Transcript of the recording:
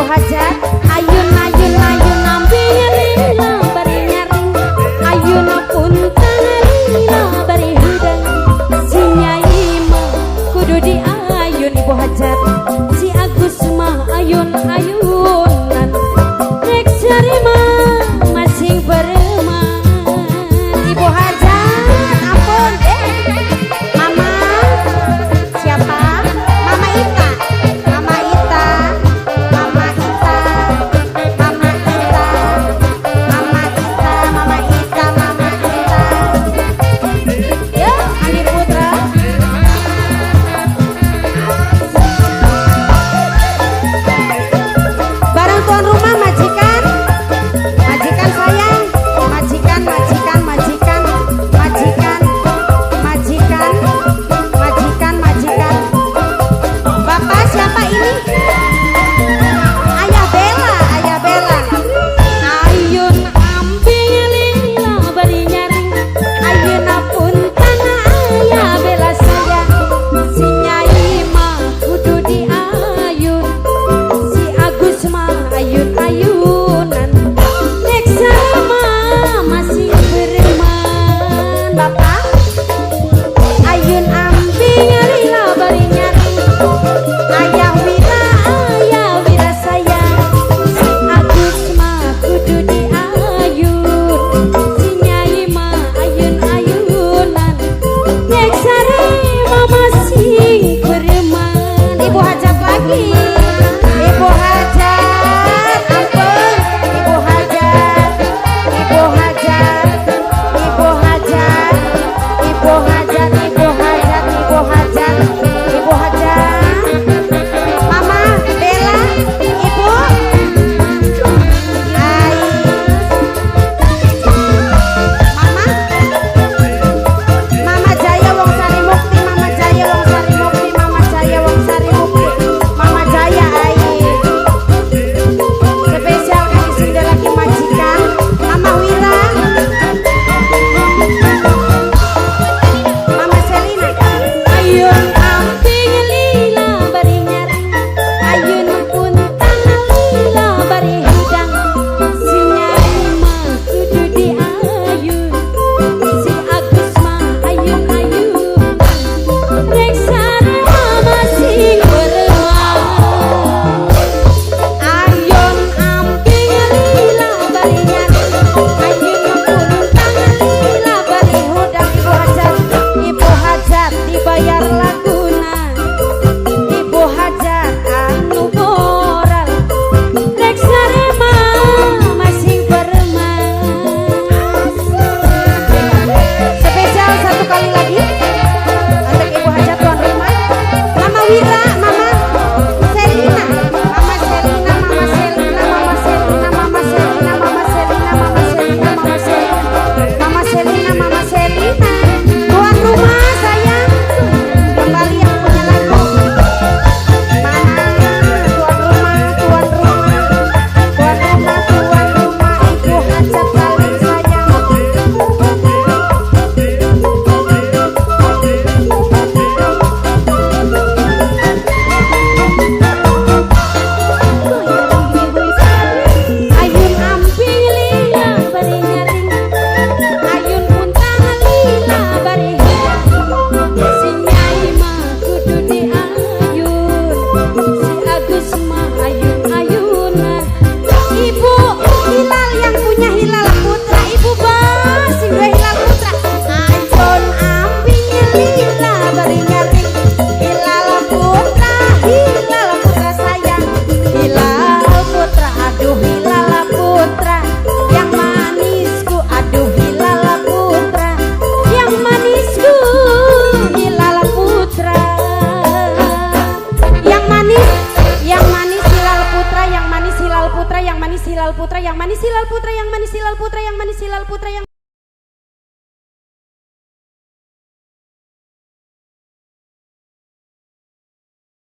hajat ayun ayun ayun nampi lila bari nyaring ayun pun lila bari hudang si nyai mah kudu di ayun ibu hajat si Agus mah ayun ayunan nek cari mah masing bereman ibu hajat ampun mama siapa mama Ita mama Ita mama Ita mama Ita mama Ita mama Ita mama Ita ya Andi Putra barang tuan rumah majikan majikan sayang majikan majikan majikan majikan majikan majikan majikan bapak siapa ini ayah Bella ayun ambil lila bari nyaring ayun pun tanah ayah Bella saya si nyai mah kudu di ayun si Agus mah ayun ayunan nek sama masih bereman bapak ayun ambil lila bari nyaring ayah wira saya si Agus mah kudu di ayun si nyai mah ayun ayunan nek sarema masih bereman ibu hajat lagi ibu hajat ampun ibu hajat ibu hajat ibu hajat ibu hajat ibu hajat ibu hajat ibu hajat mama Bella ibu hai mama Jaya Wong Sari Mukti mama Jaya Wong Sari Mukti mama Jaya Wong Sari Mukti mama Jaya ai spesial kali sudah lagi majikan mama Wira mama Selina ayun ambil lila bari nyaring ayun pun tanah lila bari hudang si nyai mah kudu di ayun si Agus mah ayun ayun nek sarema masih bereman ayun ambil lila bari nyaring ayun pun tanah lila bari hudang ibu hajat dibayar laguna ibu hajat anu moral nek sarema masih bereman spesial satu kali lagi untuk ibu hajat tuan rumah mama Wira mama Selina mama Selina mama Selina mama Selina mama Selina mama Selina mama Selina mama Selina mama Selina mama Selina tuan rumah sayang kembali yang punya lagu mana tuan rumah tuan rumah tuan rumah tuan rumah ibu hajat paling sayang ayun ambil lila bari nyaring ayun pun tanah lila bari hudang si nyai mah kudu di ayun si Agus mah ayun ayunan ibu Hilal yang punya Hilal Putra ibu bas gue Hilal Putra ayun ambil lila bari nyaring Hilal Putra sayang Hilal Putra aduh Hilal Putra yang manisku aduh Hilal Putra yang manisku Hilal Putra yang manis Hilal Putra yang manis Hilal Putra yang manis Hilal Putra yang manis Hilal Putra yang manis Hilal Putra yang manis Hilal Putra yang